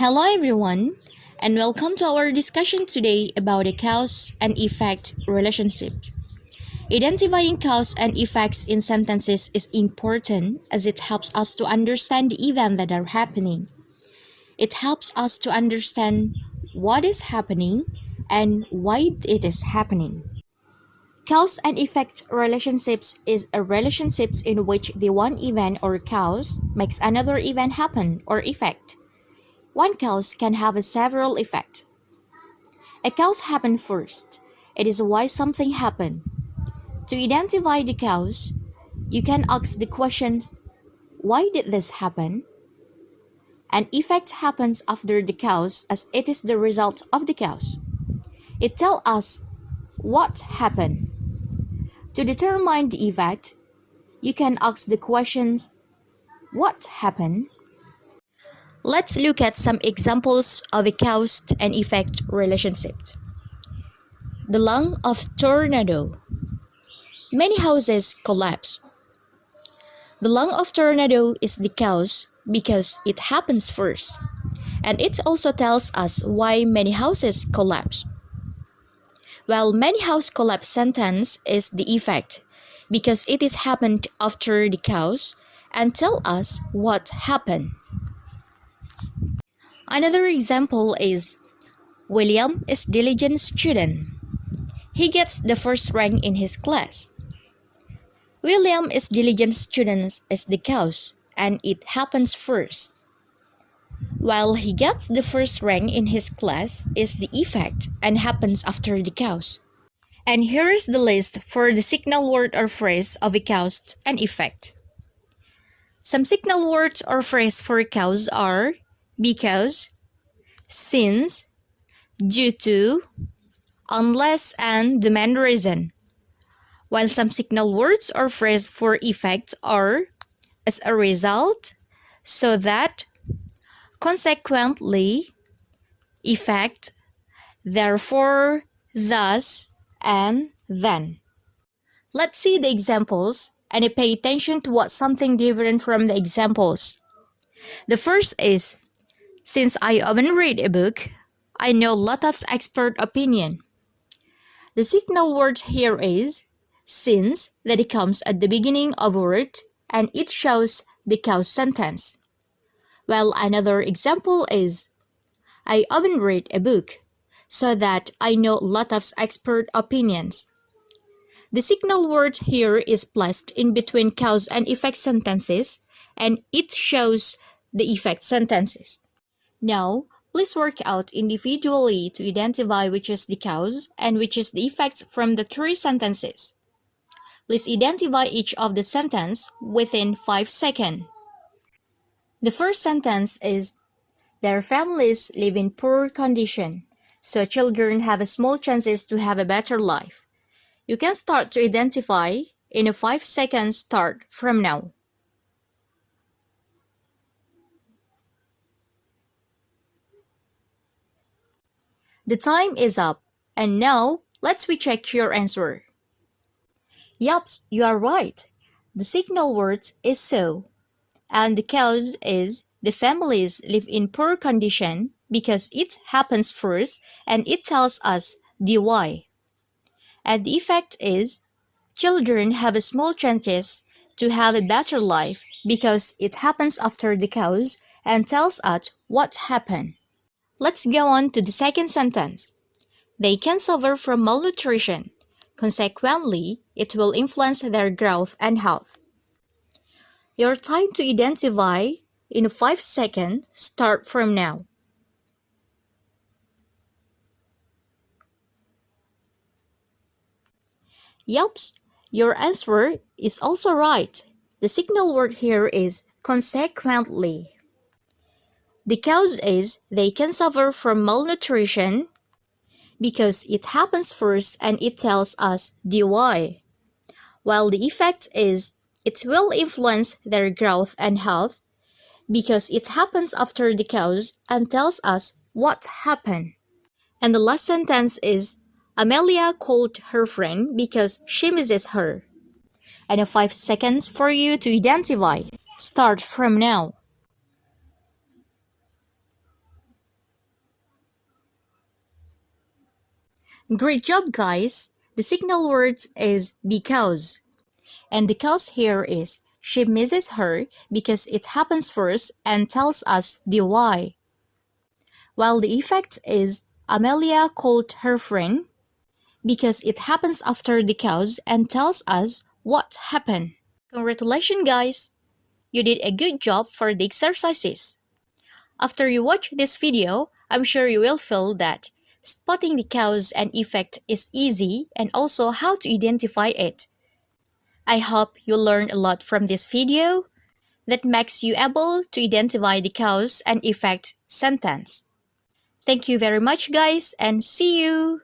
Hello everyone, and welcome to our discussion today about the cause and effect relationship. Identifying cause and effects in sentences is important as it helps us to understand the events that are happening. It helps us to understand what is happening and why it is happening. Cause and effect relationships is a relationships in which the one event or cause makes another event happen or effect. One cause can have several effects. A cause happened first. It is why something happened. To identify the cause, you can ask the questions, why did this happen? An effect happens after the cause as it is the result of the cause. It tells us what happened. To determine the effect, you can ask the questions, what happened? Let's look at some examples of a cause and effect relationship. The lung of tornado. Many houses collapse. The lung of tornado is the cause because it happens first, and it also tells us why many houses collapse. While many house collapse sentence is the effect because it is happened after the cause and tell us what happened. Another example is William is diligent student. He gets the first rank in his class. William is diligent student is the cause and it happens first. While he gets the first rank in his class is the effect and happens after the cause. And here is the list for the signal word or phrase of a cause and effect. Some signal words or phrase for a cause are because, since, due to, unless, and the main reason. While some signal words or phrase for effect are as a result, so that, consequently, effect, therefore, thus, and then. Let's see the examples and pay attention to what's something different from the examples. The first is, since I haven't read a book, I know a lot of expert opinion. The signal word here is since that it comes at the beginning of a word and it shows the cause sentence. While another example is I haven't read a book, so that I know a lot of expert opinions. The signal word here is placed in between cause and effect sentences and it shows the effect sentences. Now, please work out individually to identify which is the cause and which is the effect from the three sentences. Please identify each of the sentence within 5 seconds. The first sentence is, their families live in poor condition, so children have small chances to have a better life. You can start to identify in a 5 seconds start from now. The time is up, and now let's recheck your answer. Yup, you are right. The signal word is so, and the cause is the families live in poor condition because it happens first and it tells us the why. And the effect is children have a small chances to have a better life because it happens after the cause and tells us what happened. Let's go on to the second sentence. They can suffer from malnutrition. Consequently, it will influence their growth and health. Your time to identify in 5 seconds start from now. Yup, your answer is also right. The signal word here is consequently. The cause is they can suffer from malnutrition because it happens first and it tells us the why. While the effect is it will influence their growth and health because it happens after the cause and tells us what happened. And the last sentence is Amelia called her friend because she misses her. And 5 seconds for you to identify. Start from now. Great job, guys! The signal word is because. And the cause here is she misses her because it happens first and tells us the why. While the effect is Amelia called her friend because it happens after the cause and tells us what happened. Congratulations, guys! You did a good job for the exercises. After you watch this video, I'm sure you will feel that spotting the cause and effect is easy and also how to identify it. I hope you learned a lot from this video that makes you able to identify the cause and effect sentence. Thank you very much, guys, and see you!